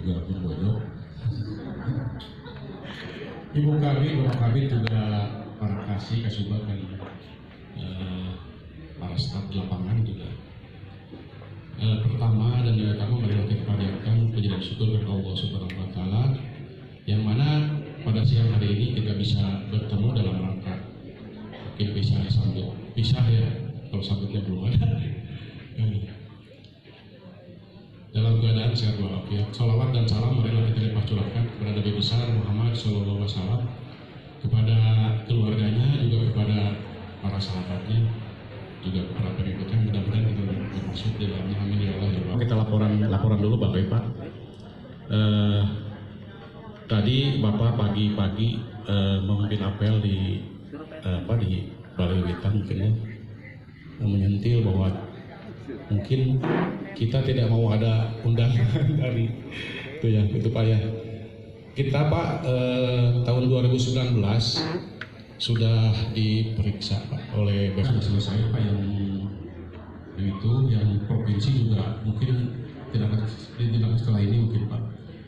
juga berbojo. Ibu kami, bapak kami juga para kasih kasubat dan para staf lapangan juga. Pertama dan yang utama marilah kita panjatkan puji dan syukur kepada Allah Subhanahu wa taala yang mana pada siang hari ini kita bisa bertemu dalam rangka mungkin bisa sambut pisah ya kalau sambutnya belum ada dalam keadaan sehat walafiat. Salawat dan salam marilah kita limpah curahkan kepada Nabi besar Muhammad SAW, kepada keluarganya, juga kepada para sahabatnya, juga para pengikutnya. Mudah-mudahan kita bermaksud di dalamnya. Amin ya Allah. Kita laporan dulu Bapak Ibu. Tadi Bapak pagi-pagi memimpin apel di Balai Witan mungkin ya, menyentil bahwa mungkin kita tidak mau ada undangan dari itu Pak ya. Kita Pak tahun 2019 sudah diperiksa Pak oleh besok selesai Pak yang itu yang provinsi juga mungkin tidak setelah ini mungkin Pak.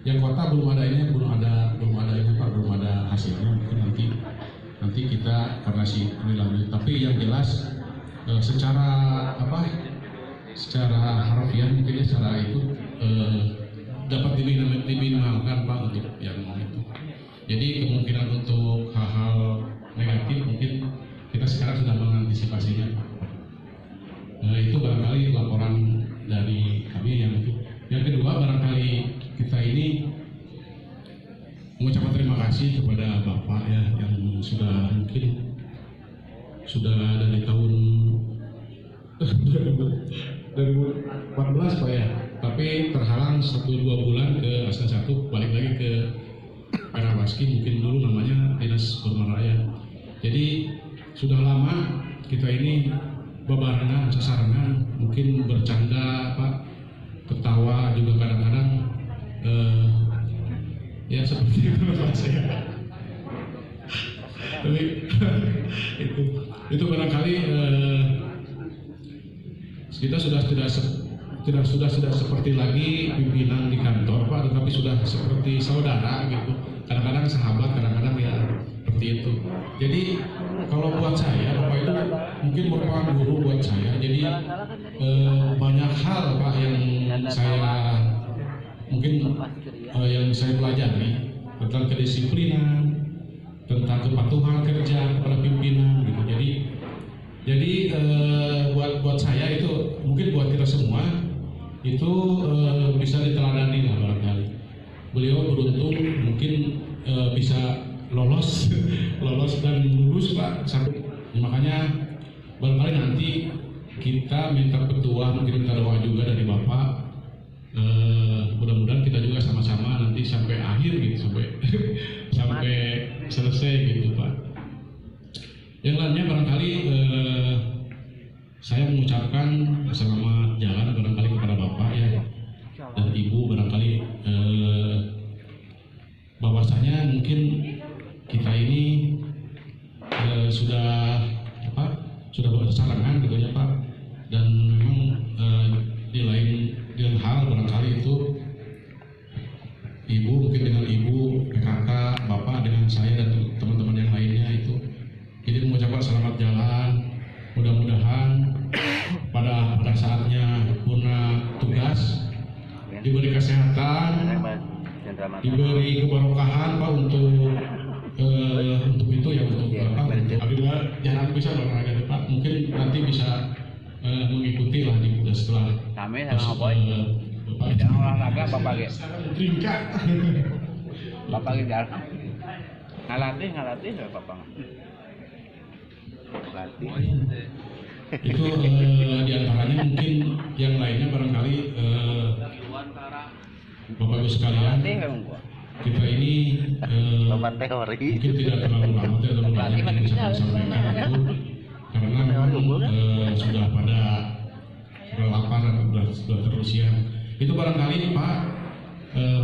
Yang kota belum ada ini Pak, belum ada hasilnya, mungkin nanti kita karena si lanjut. Tapi yang jelas secara harfiah mungkin secara itu dapat diminimalkan Pak untuk yang itu. Jadi kemungkinan untuk hal-hal negatif mungkin kita sekarang sudah mengantisipasinya Pak. Itu barangkali laporan dari kami yang itu. Yang kedua barangkali kita ini mengucapkan terima kasih kepada Bapak ya yang sudah mungkin dari tahun 2014 Pak ya, tapi terhalang 1-2 bulan ke Asna 1, balik lagi ke Karawaski, mungkin dulu namanya Dinas Perumahan Rakyat. Jadi sudah lama kita ini bebarengan, sasarangan, mungkin bercanda Pak, tertawa juga kadang-kadang ya seperti itu Pak saya. Tapi itu barangkali kita sudah tidak seperti lagi pimpinan di kantor Pak, tetapi sudah seperti saudara gitu. Kadang-kadang sahabat, kadang-kadang ya seperti itu. Jadi kalau buat saya Bapak itu mungkin merupakan guru buat saya. Jadi banyak hal Pak yang saya yang saya pelajari tentang kedisiplinan, tentang kepatuhan kerja kepada pimpinan gitu. Jadi buat saya itu mungkin buat kita semua itu bisa diteladani lah barangkali. Beliau beruntung mungkin bisa lolos dan lulus Pak. Makanya barangkali nanti kita minta petua, mungkin minta doa juga dari Bapak. Mudah-mudahan kita juga sama-sama nanti sampai akhir gitu, sampai selesai gitu Pak. Yang lainnya barangkali saya mengucapkan selamat jalan barangkali kepada Bapak ya dan Ibu, barangkali bahwasanya mungkin kita ini sudah bersarangan gitu ya Pak, dan memang di lain hal barangkali itu Ibu mungkin dengan Ibu, PKK, Bapak dengan saya dan teman-teman yang lainnya itu. Jadi mengucapkan selamat jalan, mudah-mudahan pada saatnya purna tugas diberi kesehatan, diberi keberkahan Pak untuk itu ya, untuk Bapak. Apabila jarang bisa olahraga Pak, mungkin nanti bisa mengikuti lah di setelah kami sama Bapak tidak olahraga Bapak gitu. Ringkat. Bapak gitu ngalatih Bapak. Latih. Itu diantaranya mungkin yang lainnya barangkali Bapak Ibu sekalian, kita ini mungkin tidak terlalu lama, tidak terlalu banyak yang bisa kami sampaikan itu karena memang sudah pada lapar dan sudah terusia. Itu barangkali Pak,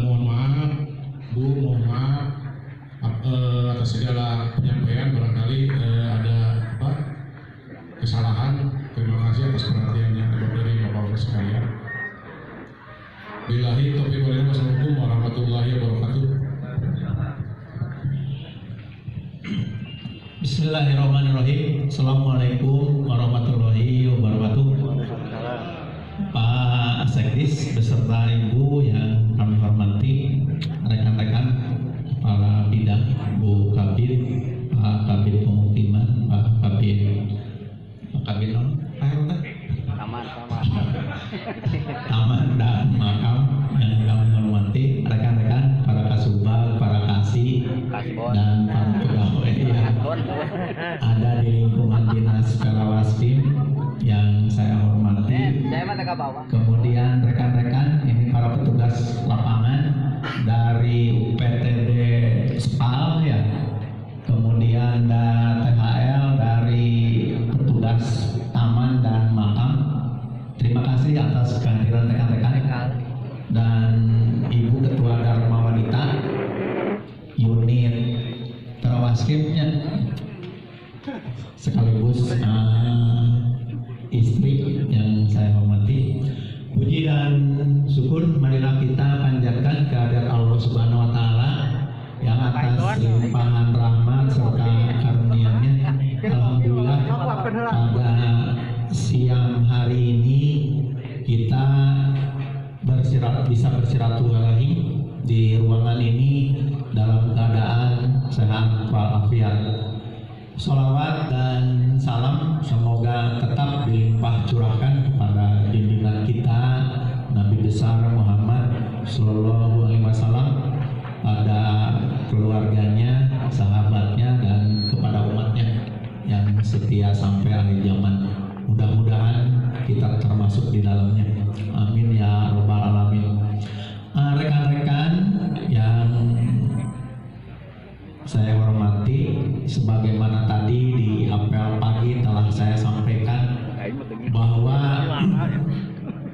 mohon maaf Bu, mohon maaf atas segala penyampaian, barangkali ada kesalahan. Terima kasih atas perhatiannya dari Bapak-Bapak sekalian. Billahi taufiq Wassalamualaikum warahmatullahi wabarakatuh. Bismillahirrahmanirrahim. Assalamualaikum warahmatullahi wabarakatuh. Pak Sekdis beserta Ibu yang kami hormati, rekan-rekan kepala bidang, Bu Kabid, Pak Kabid Pemukiman, Pak Kabid Taman dan Makam yang kami hormati, rekan-rekan para kasubag, para kasih dan para pegawai yang ada di lingkungan dinas Perawaskim yang saya hormati. Kemudian rekan-rekan ini para petugas lapangan dari UPTD SPAL ya. Kemudian THL dari petugas taman dan makam. Terima kasih atas kehadiran rekan-rekan dan Ibu Ketua Dharma Wanita unit Perawaskimnya sekaligus istri yang saya hormati. Puji dan syukur marilah kita panjatkan kehadirat Allah Subhanahu wa taala yang atas limpahan rahmat serta karunia-Nya. Alhamdulillah pada siang hari ini kita bisa bersilaturahmi di ruangan ini dalam keadaan sehat walafiat. Sholawat dan salam semoga tetap dilimpah curahkan kepada junjungan kita Nabi besar Muhammad Sallallahu Alaihi Wasallam, pada keluarganya, sahabatnya, dan kepada umatnya yang setia sampai akhir zaman. Mudah-mudahan kita termasuk di dalamnya. Amin ya rabbal alamin. Rekan-rekan yang saya hormati, sebagaimana tadi di apel pagi telah saya sampaikan bahwa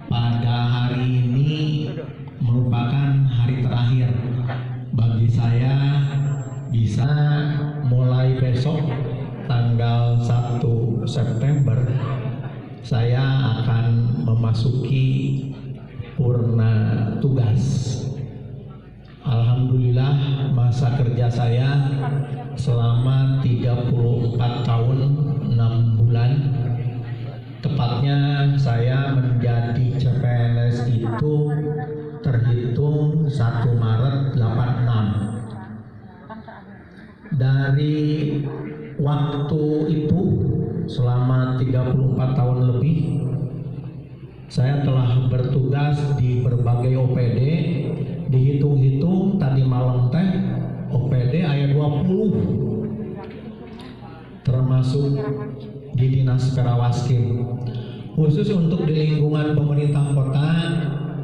pada hari ini merupakan hari terakhir bagi saya. Bisa mulai besok tanggal 1 September saya akan memasuki purna tugas. Alhamdulillah masa kerja saya selama 34 tahun 6 bulan. Tepatnya saya menjadi CPNS itu terhitung 1 Maret 86. Dari waktu itu selama 34 tahun lebih saya telah bertugas di berbagai OPD. Dihitung-hitung tadi malam teh OPD ayat 20, termasuk di Dinas Perawaskim. Khusus untuk di lingkungan pemerintah kota,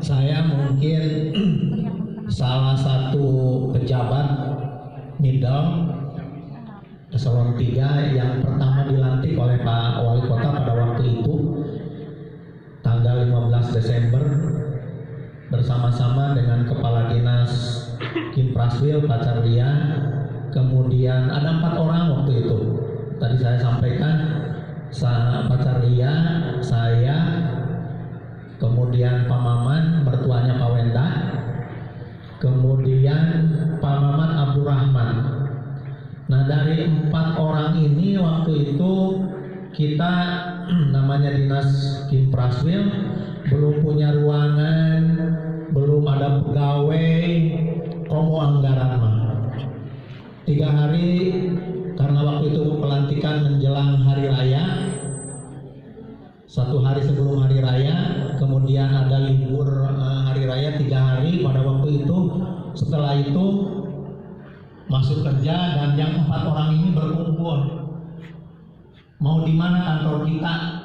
saya mungkin salah satu pejabat middle eselon 3 yang pertama dilantik oleh Pak Wali Kota pada waktu itu tanggal 15 Desember bersama-sama dengan Kepala Dinas Kimpraswil Pak Carlia. Kemudian ada 4 orang waktu itu. Tadi saya sampaikan Pak Carlia, saya, kemudian Pak Maman, mertuanya Pak Wenda, kemudian Pak Maman Abdurrahman. Nah, dari 4 orang ini waktu itu kita namanya Dinas Kimpraswil belum punya ruangan, belum ada pegawai, komo anggaran mah. 3 hari karena waktu itu pelantikan menjelang hari raya, 1 hari sebelum hari raya, kemudian ada libur hari raya 3 hari pada waktu itu. Setelah itu masuk kerja dan yang 4 orang ini berkumpul. Mau di mana kantor kita?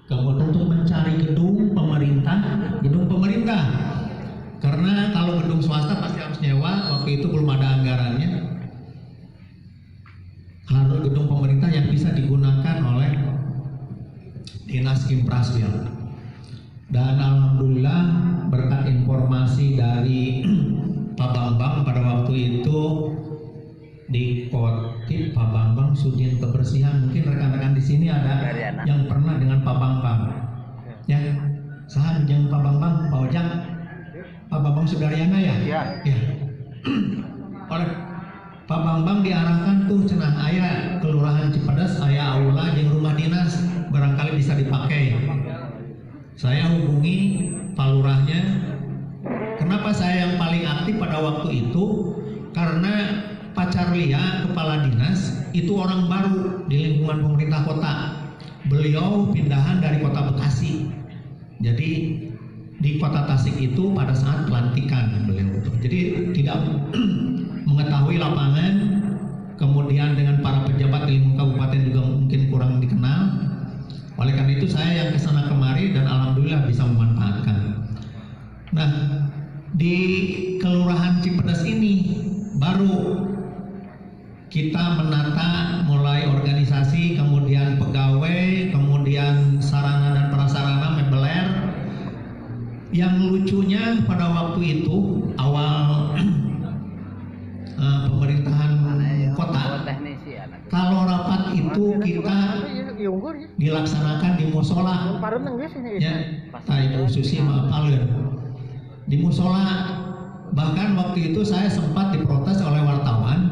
Kemudian untuk mencari gedung pemerintah. Karena kalau gedung swasta pasti harus nyewa, waktu itu belum ada anggarannya. Harus gedung pemerintah yang bisa digunakan oleh Dinas Kimpraswil. Dan alhamdulillah berkat informasi dari Pak Bambang pada waktu itu di Kotip Pak Bambang Sudin Kebersihan. Mungkin rekan-rekan di sini ada yang pernah dengan Pak Bambang. Ya, sahan jeung Pak Bambang, Pak Ojang. Bambang Sudaryana ya? Ya. Ya. Oleh Pak Bambang diarahkan tuh cenah aya Kelurahan Cipedes aya aula jeung rumah dinas barangkali bisa dipakai. Saya hubungi Pak Lurahnya. Kenapa saya yang paling aktif pada waktu itu? Karena Pak Carlia, kepala dinas, itu orang baru di lingkungan pemerintah kota. Beliau pindahan dari kota Bekasi. Jadi di kota Tasik itu pada saat pelantikan beliau. Jadi tidak mengetahui lapangan, kemudian dengan para pejabat di lingkungan kabupaten juga mungkin kurang dikenal. Oleh karena itu saya yang kesana kemari dan alhamdulillah bisa memanfaatkan. Nah, di Kelurahan Cipedes ini baru kita menata mulai organisasi, kemudian pegawai, kemudian sarana dan prasarana mebeler. Yang lucunya pada waktu itu awal pemerintahan kota, kalau rapat itu kita dilaksanakan di musola. Ya, Ibu Susi maafalkeun. Di musola. Bahkan waktu itu saya sempat diprotes oleh wartawan.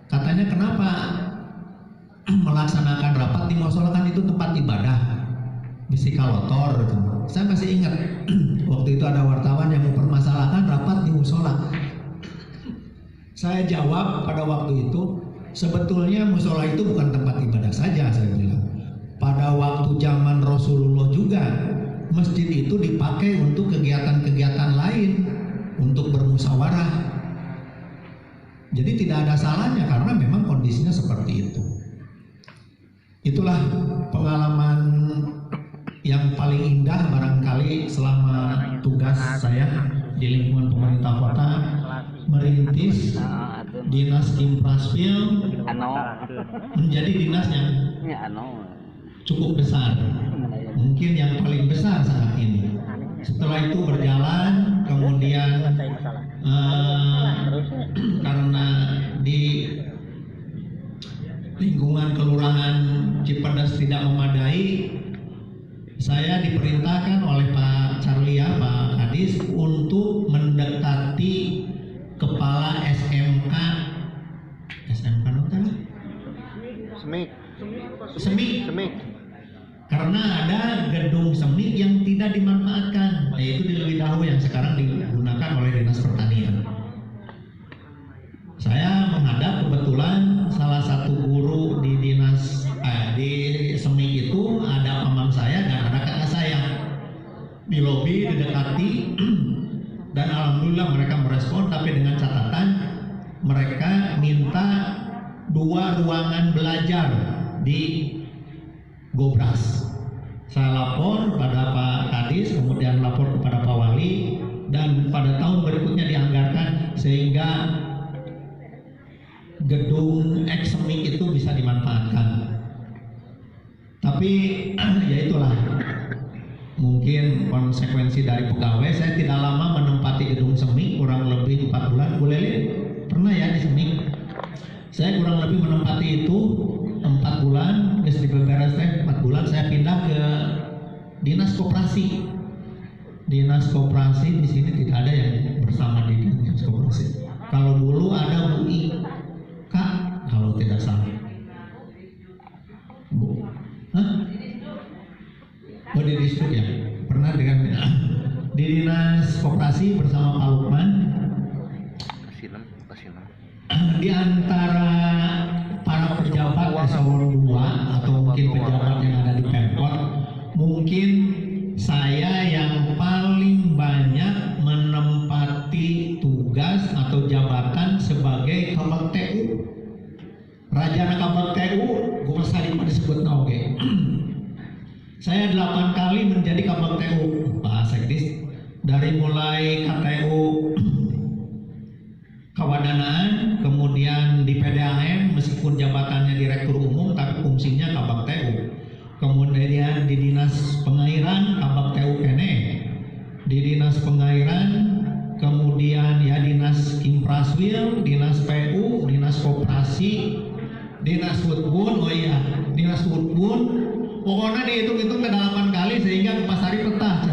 Katanya kenapa melaksanakan rapat di musola, kan itu tempat ibadah. Bisi kalotor gitu. Saya masih ingat waktu itu ada wartawan yang mempermasalahkan rapat di musola. Saya jawab pada waktu itu, sebetulnya musola itu bukan tempat ibadah saja, saya bilang. Pada waktu zaman Rasulullah juga masjid itu dipakai untuk kegiatan-kegiatan lain, untuk bermusyawarah. Jadi tidak ada salahnya karena memang kondisinya seperti itu. Itulah pengalaman yang paling indah barangkali selama tugas saya di lingkungan pemerintah kota merintis dinas Impraswil menjadi dinas yang cukup besar, mungkin yang paling besar saat ini. Setelah itu berjalan, kemudian karena di lingkungan Kelurahan Cipedes tidak memadai, saya diperintahkan oleh Pak Carlia, Pak Kadis untuk mendekati kepala SMK nonton? Semik. Karena ada gedung semik yang tidak dimanfaatkan, yaitu di Lewit Dahu yang sekarang digunakan oleh Dinas Pertanian. Saya menghadap, kebetulan salah satu guru di dinas di semik itu ada paman saya dan ada kakak saya. Di lobi didekati dan alhamdulillah mereka merespon, tapi dengan catatan mereka minta 2 ruangan belajar di Gobras. Saya lapor pada Pak Kadis, kemudian lapor kepada Pak Wali, dan pada tahun berikutnya dianggarkan sehingga gedung eksemik itu bisa dimanfaatkan. Tapi ya itulah mungkin konsekuensi dari pegawai. Saya tidak lama menempati gedung semik, kurang lebih 4 bulan. Bu Leli pernah ya di semik? Saya kurang lebih menempati itu 4 bulan, di beberes 4 bulan saya pindah ke dinas koperasi. Dinas koperasi di sini tidak ada yang bersama di dinas koperasi. Kalau dulu ada Bu Ika, kalau tidak salah. Bu, di distrik ya. Pernah dengan di dinas koperasi bersama Pak Lukman. Di antara para pejabat eselon 2 atau mungkin pejabat yang ada di Pemkot, mungkin saya yang paling banyak menempati tugas atau jabatan sebagai Kabag TU. Rajana Kabag TU, gue masih disebut oke. Saya 8 kali menjadi Kabag TU, Pak Sekdis, dari mulai KTU Kawadanaan, kemudian di PDAM meskipun jabatannya Direktur Umum tapi fungsinya Kabag TU. Kemudian di Dinas Pengairan Kabag TU kene, di Dinas Pengairan, kemudian ya Dinas Impraswil, Dinas PU, Dinas Koperasi, Dinas Woodbun, Dinas Woodbun. Pokoknya dihitung-hitung ke 8 kali sehingga pas hari petah,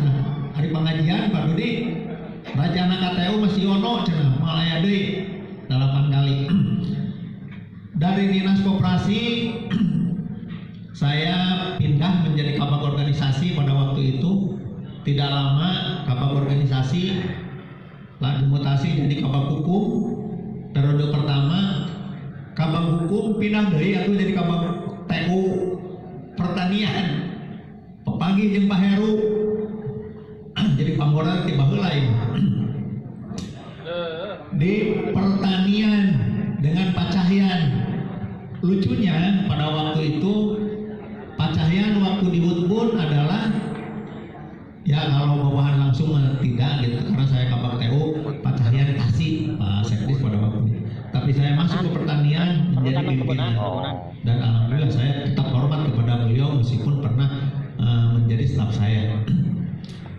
hari pengajian Pak Dudi Rajana KTU masih ono cenah malaya deui 8 kali. Dari Dinas Koperasi saya pindah menjadi kabag organisasi pada waktu itu. Tidak lama kabag organisasi lalu dimutasi jadi kabag hukum. Periode pertama kabag hukum pindah deui atuh jadi kabag TU pertanian. Pepanggih jeung Pak Heru jadi panggoran ti baheula ieu. Di pertanian dengan Pak Cahyan. Lucunya pada waktu itu Pak Cahyan waktu di Woodbun adalah ya kalau bawahan langsung tidak gitu karena saya kabag TU, Pak Cahyan kasih Pak Sekdis pada waktu itu. Tapi saya masuk ke pertanian menjadi pimpinan dan alhamdulillah saya tetap hormat kepada beliau meskipun pernah menjadi staf saya.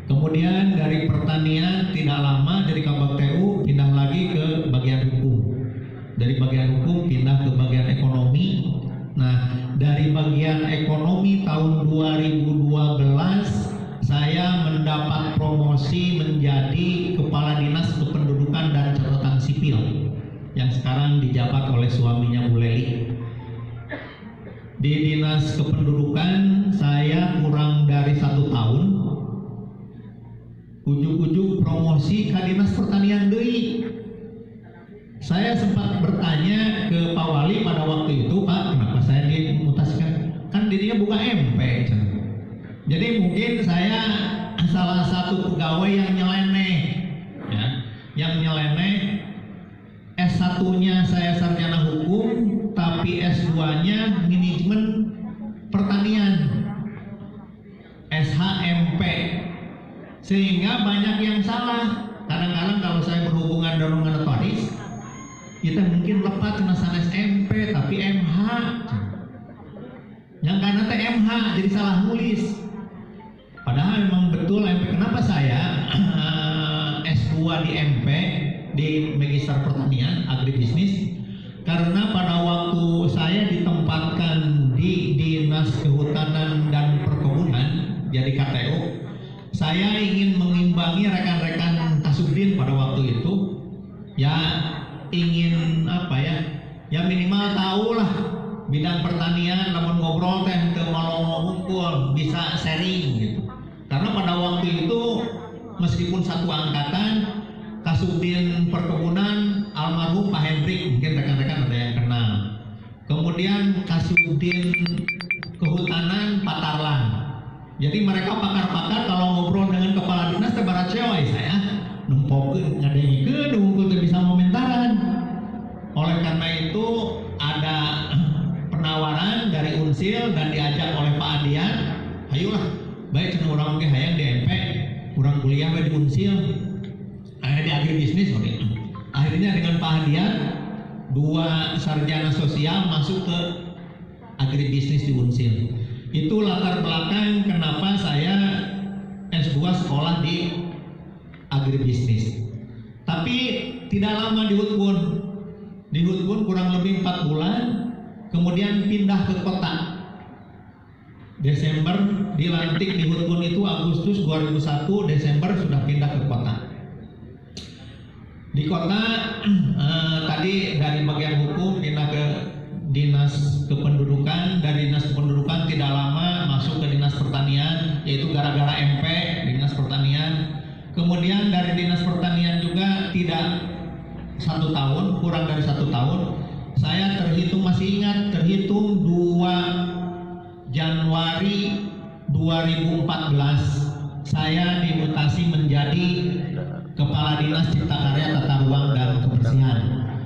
Kemudian dari pertanian tidak lama dari kabag TU pindah lagi ke bagian hukum. Dari bagian hukum pindah ke bagian ekonomi. Nah, dari bagian ekonomi tahun 2012 saya mendapat promosi menjadi Kepala Dinas Kependudukan dan Catatan Sipil yang sekarang dijabat oleh suaminya Bu Leli. Di Dinas Kependudukan saya kurang dari 1 tahun. Ujuk-ujuk promosi ke Dinas Pertanian deui. Saya sempat bertanya ke Pak Wali pada waktu itu, Pak, kenapa saya dimutasikan? Kan dirinya buka MP. Jadi mungkin saya salah satu pegawai yang nyeleneh, ya, yang nyeleneh. S1-nya saya sarjana hukum, tapi S2-nya manajemen pertanian, SHMP. Sehingga banyak yang salah. Kadang-kadang kalau saya berhubungan dengan notaris, kita mungkin lepas cuma sanes MP tapi MH. Yang karena MH jadi salah nulis. Padahal memang betul MP. Kenapa saya S2 di MP di Magister Pertanian Agribisnis? Karena pada waktu saya ditempatkan di Dinas Kehutanan dan Perkebunan jadi KTU, saya ingin mengimbangi rekan-rekan Kasubdin pada waktu itu, ya ingin apa ya minimal tahulah bidang pertanian, namun ngobrol teh ke malu ngumpul bisa sharing gitu. Karena pada waktu itu meskipun satu angkatan, Kasubdin Perkebunan almarhum Pak Hendrik, mungkin rekan-rekan ada yang kenal. Kemudian Kasubdin Kehutanan Pak Tarlan. Jadi mereka pakar-pakar kalau ngobrol dengan kepala dinas tebarat cewek saya nempokeun ngadengikeun unggul teu bisa momentaran. Oleh karena itu ada penawaran dari Unsil dan diajak oleh Pak Adian, ayolah baik cenah urang ge hayang di MP, urang kuliah we di Unsil. Di agribisnis sorry. Akhirnya dengan Pak Adian 2 sarjana sosial masuk ke agribisnis di Unsil. Itu latar belakang kenapa saya S2 sekolah di agribisnis. Tapi tidak lama di Woodbun. Di Woodbun kurang lebih 4 bulan, kemudian pindah ke kota. Desember dilantik di Woodbun itu Agustus 2001, Desember sudah pindah ke kota. Di kota tadi dari bagian hukum pindah ke Dinas Kependudukan, dari Dinas Kependudukan tidak lama masuk ke Dinas Pertanian, yaitu gara-gara MP Dinas Pertanian. Kemudian dari Dinas Pertanian juga tidak 1 tahun, kurang dari 1 tahun, saya masih ingat terhitung 2 Januari 2014 saya dimutasi menjadi Kepala Dinas Cipta Karya, Tata Ruang dan Kebersihan.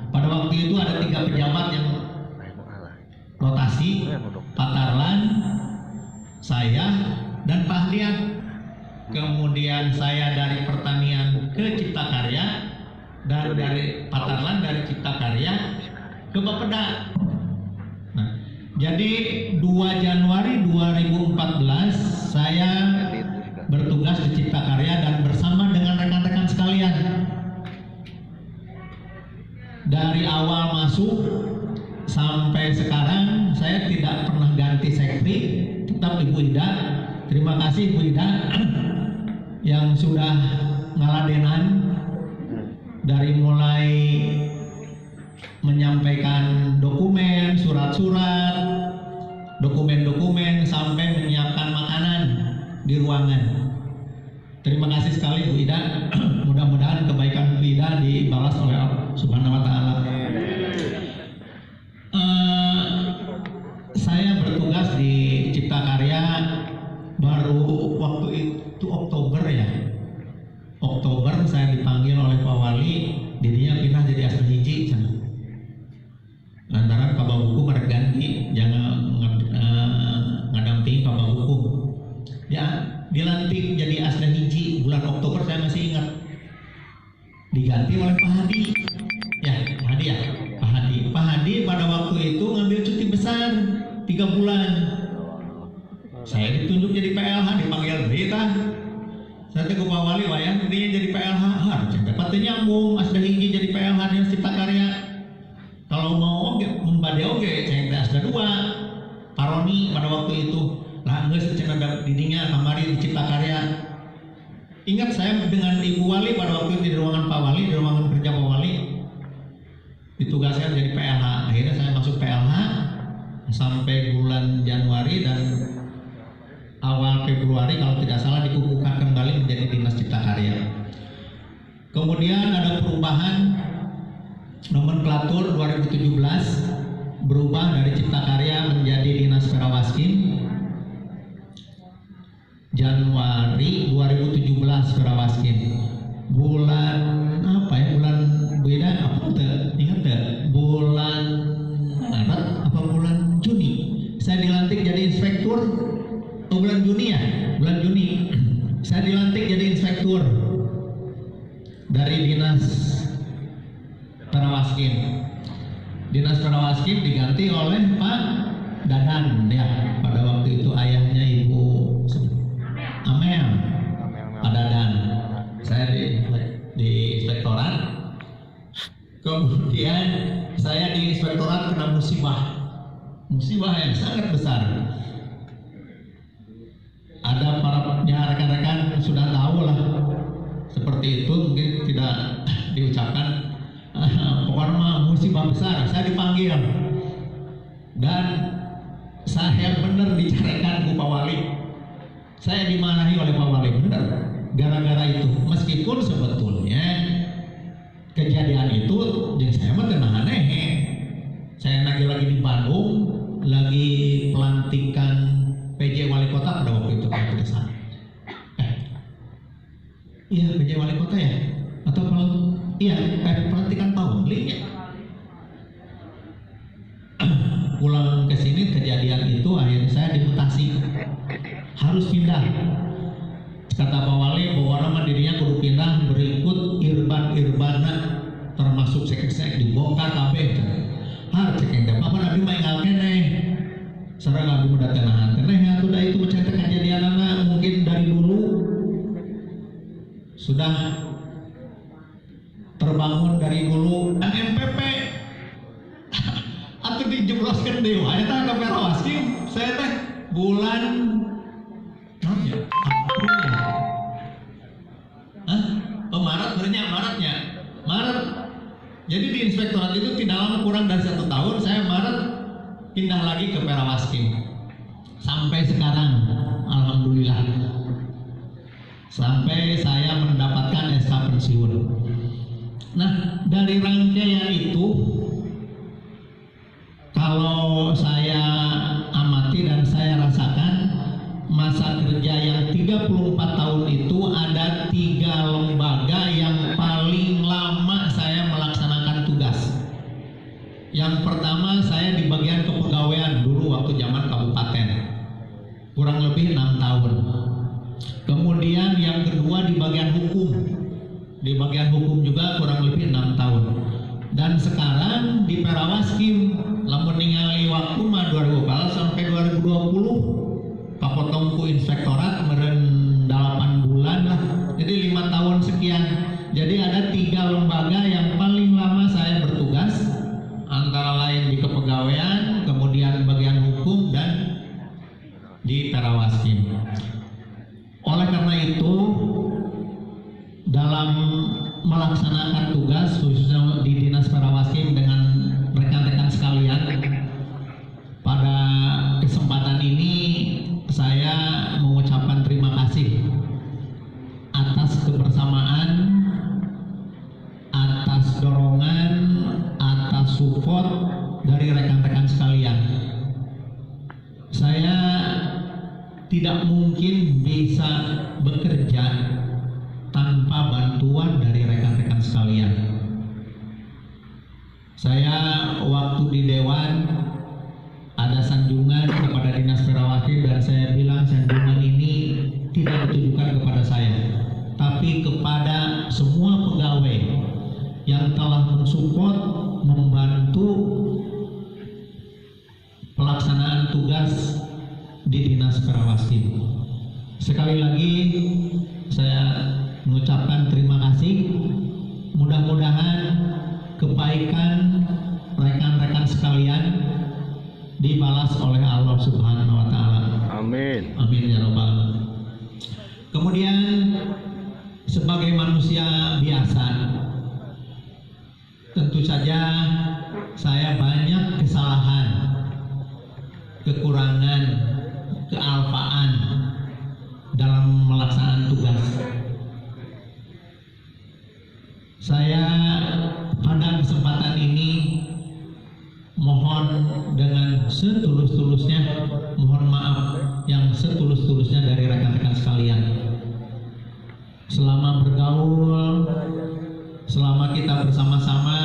Pada waktu itu ada 3 pejabat yang rotasi, Pak Tarlan, saya, dan Pak Ahdian. Kemudian saya dari pertanian ke Cipta Karya, dan dari Pak Tarlan dari Cipta Karya ke Bapeda. Nah, jadi 2 Januari 2014 saya bertugas di Cipta Karya dan bersama dengan rekan-rekan sekalian. Dari awal masuk sampai sekarang saya tidak pernah ganti sekri, tetap Ibu Ida. Terima kasih Ibu Ida yang sudah ngaladenan dari mulai menyampaikan dokumen, surat-surat, dokumen-dokumen sampai menyiapkan makanan di ruangan. Terima kasih sekali Bu Ida. Mudah-mudahan kebaikan Bu Ida dibalas oleh Allah Subhanahu wa taala. Saya bertugas di Cipta Karya baru waktu itu Oktober ya. Oktober saya dipanggil oleh Pak Wali, dirinya pindah jadi asal hiji sana. Lantaran Pak Buku mereka ganti, jangan ngadamping Pak Buku. Ya, dilantik jadi asal hiji bulan Oktober, saya masih ingat. Diganti oleh Pak Hadi. Ya, Pak Hadi ya. Pak Hadi pada waktu itu ngambil cuti besar 3 bulan. Saya ditunjuk jadi PLH, dipanggil berita. Saya ke Pak Wali wayang dia jadi PLH. Harus dapatnya nyambung asda hiji jadi PLH di Cipta Karya. Kalau mau oke membade oke, saya asda 2. Paroni pada waktu itu lah geus cenah didinya kamari di Cipta Karya. Ingat saya dengan Ibu Wali pada waktu itu di ruangan Pak Wali, di ruangan kerja Pak Wali. Ditugaskan jadi PLH. Akhirnya saya masuk PLH sampai bulan Januari dan awal Februari kalau tidak salah dikukuhkan kembali menjadi Dinas Cipta Karya. Kemudian ada perubahan nomenklatur 2017 berubah dari Cipta Karya menjadi Dinas Perawaskim. Januari 2017 Perawaskim. Bulan apa ya? Bulan beda apa tuh? Ingat gak? Bulan Maret apa bulan Juni? Saya dilantik jadi inspektur. Bulan Juni ya, bulan Juni saya dilantik jadi inspektur dari Dinas Perawaskim. Dinas Perawaskim diganti oleh Pak Dadan ya, pada waktu itu ayahnya Ibu Amel, Pak Dadan. Saya di inspektorat, kemudian saya di inspektorat kena musibah yang sangat besar. Ada para rekan-rekan sudah tahu lah seperti itu, mungkin tidak diucapkan. Pokoknya musibah besar. Saya dipanggil dan saya benar dicarikan Pak Wali. Saya dimarahi oleh Pak Wali benar gara-gara itu. Meskipun sebetulnya kejadian itu jadi saya mah tenang aneh. Saya lagi di Bandung, lagi pelantikan PJ Wali Kota pada waktu itu kalau tidak salah. Iya PJ Wali Kota ya? Atau pelantikan Pak Wali ya? Pulang ke sini kejadian itu akhirnya saya dimutasi, harus pindah. Kata Pak Wali bahwa nama dirinya kudu pindah berikut Irbana termasuk sek-sek dibongkar kabeh. Harus cek yang apa nabi maingal keneh. Sareng abdi muda tenahan teneh atuh da itu mencetak kejadian anak mungkin dari dulu sudah terbangun dari dulu dan MPP atuh dijebloskeun deui wae tah ka Perawaskim. Saya teh bulan April ya. Maret. Jadi di inspektorat itu tidak lama, kurang dari 1 tahun, saya Maret pindah lagi ke Perawaskim. Sampai sekarang, alhamdulillah. Sampai saya mendapatkan SK pensiun. Nah, dari rangkaian itu, kalau saya amati dan saya rasakan, masa kerja yang 34 tahun itu ada 3 lembaga yang paling lama saya melaksanakan tugas. Yang pertama saya di bagian kepegawaian dulu waktu zaman kabupaten, kurang lebih 6 tahun. Kemudian yang kedua di bagian hukum, di bagian hukum juga kurang lebih 6 tahun. Dan sekarang di Perawaskim, lamun ningali waktu mah 2014 sampai 2020. Kapotongku inspektorat meren 8 bulan lah, jadi 5 tahun sekian. Jadi ada 3 lembaga yang paling lama saya bertugas, antara lain di kepegawaian, kemudian bagian hukum dan di Perawaskim. Oleh karena itu dalam dalam melaksanakan tugas khususnya di Dinas Parawaskim dengan rekan-rekan sekalian. Pada kesempatan ini saya mengucapkan terima kasih atas kebersamaan, atas dorongan, atas support dari rekan-rekan sekalian. Saya tidak mungkin bisa bekerja tanpa bantuan dari rekan-rekan sekalian. Saya waktu di Dewan ada sanjungan kepada Dinas Parawaskim dan saya bilang sanjungan ini tidak ditujukan kepada saya, tapi kepada semua pegawai yang telah mensupport, membantu pelaksanaan tugas di Dinas Parawaskim. Sekali lagi saya mengucapkan terima kasih. Mudah-mudahan kebaikan rekan-rekan sekalian dibalas oleh Allah Subhanahu wa taala. Amin. Amin ya rabbal alamin. Kemudian sebagai manusia biasa, tentu saja saya banyak kesalahan, kekurangan, kealpaan dalam melaksanakan tugas. Saya pada kesempatan ini mohon dengan setulus-tulusnya, mohon maaf yang setulus-tulusnya dari rekan-rekan sekalian. Selama bergaul, selama kita bersama-sama,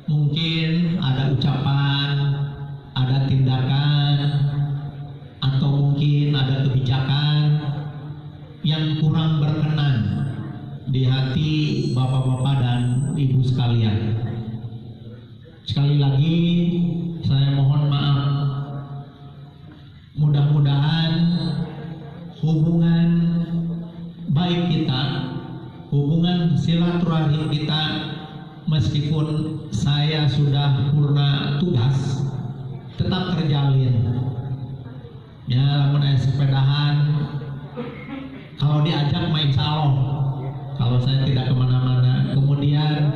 mungkin ada ucapan, ada tindakan, atau mungkin ada kebijakan yang kurang berkenan di hati bapak-bapak dan ibu sekalian. Sekali lagi saya mohon maaf. Mudah-mudahan hubungan baik kita, hubungan silaturahim kita, meskipun saya sudah purna tugas, tetap terjalin. Ya, namun sepedahan, kalau diajak main salon, kalau saya tidak kemana-mana. Kemudian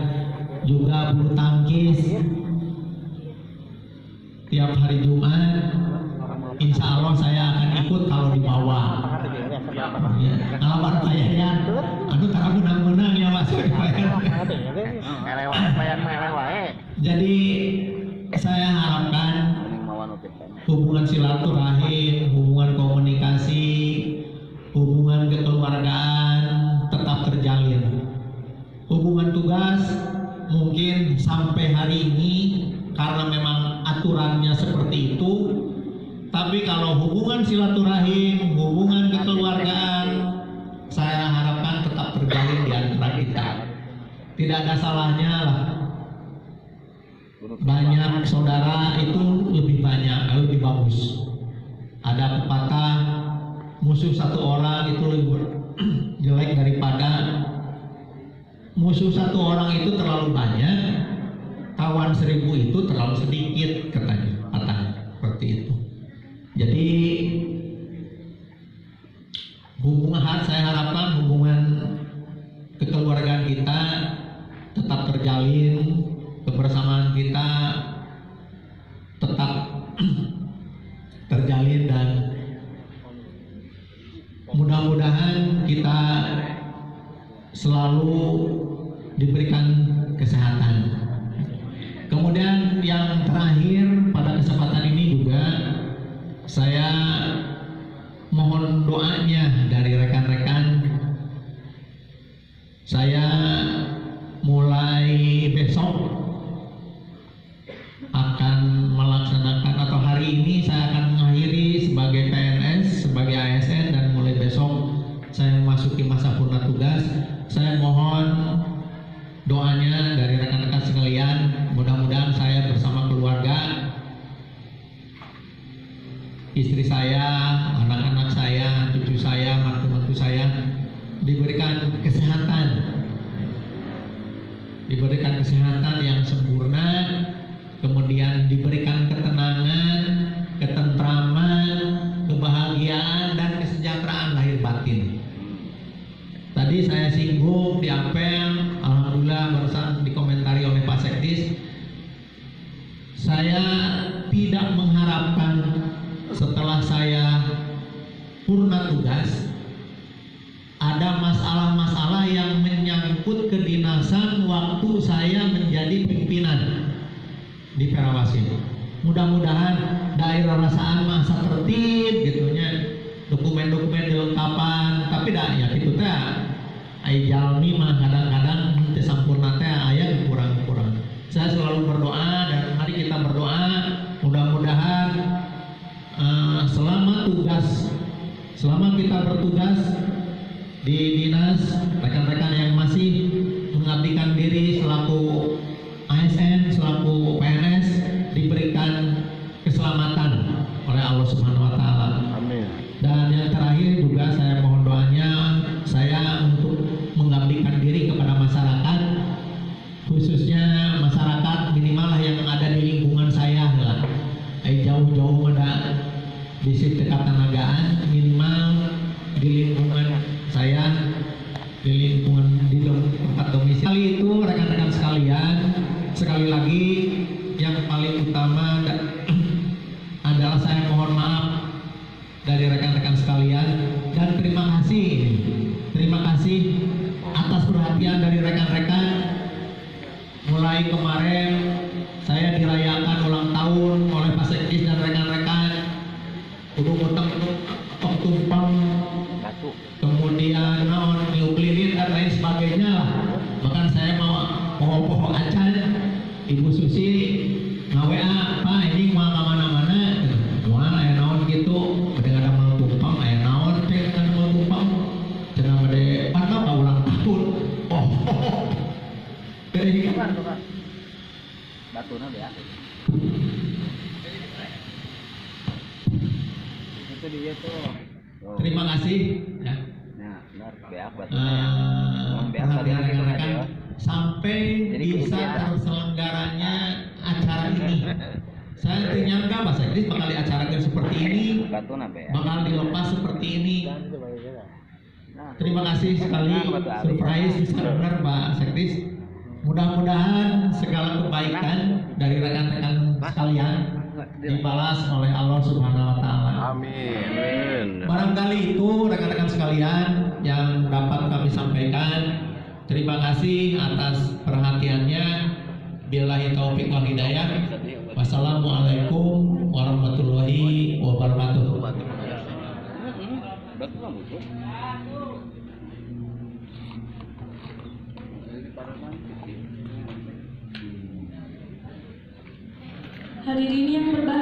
juga bulu tangkis tiap hari Jumat, insya Allah saya akan ikut kalau dibawa. Ya, alamat kayaknya, aduh tak menang-menang ya mas. Jadi saya harapkan hubungan silaturahim, hubungan komunikasi, hubungan kekeluargaan tetap terjalin. Hubungan tugas mungkin sampai hari ini karena memang aturannya seperti itu, tapi kalau hubungan silaturahim, hubungan kekeluargaan, saya harapkan tetap terjalin di antara kita. Tidak ada salahnya lah. Banyak saudara itu lebih banyak, lebih bagus. Ada pepatah, musuh satu orang itu lebih jelek daripada musuh satu orang itu terlalu banyak, kawan 1000 itu terlalu sedikit, katanya, patahnya seperti itu. Jadi saya harapkan hubungan kekeluargaan kita tetap terjalin, kebersamaan kita tetap terjalin, dan mudah-mudahan kita selalu diberikan kesehatan. Kemudian yang terakhir pada kesempatan ini juga saya mohon doanya dari rekan-rekan. Saya mulai besok akan melaksanakan, atau hari ini saya akan mengakhiri sebagai PNS, sebagai ASN, dan mulai besok saya memasuki masa purna tugas. Saya mohon doanya dari rekan-rekan sekalian. Mudah-mudahan saya bersama keluarga, istri saya, anak-anak saya, cucu saya, mantu-mantu saya diberikan kesehatan yang sempurna, kemudian diberikan ketenangan, ketentraman, kebahagiaan, dan kesejahteraan lahir batin. Tadi saya singgung di masa waktu saya menjadi pimpinan di Perawasi. Mudah-mudahan daerah rasaan masa tertib gitunya, dokumen-dokumen dilengkapan, tapi dah ya gitu teh ai jalmi mah kadang-kadang teu sampurna teh aya kurang-kurang. Saya selalu berdoa dan mari kita berdoa mudah-mudahan selama kita bertugas di dinas, rekan-rekan yang masih mengabdikan diri selaku ASN, selaku PNS diberikan keselamatan oleh Allah Subhanahu wa taala. Amin. Dan yang terakhir juga saya mohon doanya saya untuk mengabdikan diri kepada masyarakat, khususnya masyarakat minimal lah yang ada di lingkungan saya lah. Jauh-jauh ada di situ Katanagaan, minimal di lingkungan saya, di lingkungan di tempat domisili itu rekan-rekan sekalian, sekali lagi yang paling utama adalah saya mohon maaf dari rekan-rekan sekalian dan terima kasih atas perhatian dari rekan-rekan. Mulai kemarin saya dirayakan ulang tahun oleh Pak Sekdis dan rekan-rekan, kudu utang tumpang, kemudian niup lilin dan lain sebagainya lah. Bahkan saya mau poho-poho acan, Ibu Susi ngawa Pak ini mau kemana-mana, wah aya naon gitu, ada mau tumpang, aya naon teh ada mau tumpang, cenah made pan mah ulang tahun, dari Batuna ya. Itu dia tuh. terima kasih ya. Nah, benar beak Perhatian rekan-rekan sampai bisa terselenggaranya acara ini. Saya ternyata Pak Sekdis bakal di acara seperti ini, bakal dilepas seperti ini. Terima kasih sekali, surprise bisa benar Pak Sekdis. Mudah-mudahan segala kebaikan dari rekan-rekan sekalian dibalas oleh Allah Subhanahu wa taala. Amin. Barangkali itu rekan-rekan sekalian yang dapat kami sampaikan. Terima kasih atas perhatiannya. Billahi taufiq wal hidayah. Wassalamualaikum warahmatullahi wabarakatuh. Hadirin yang berbahagia.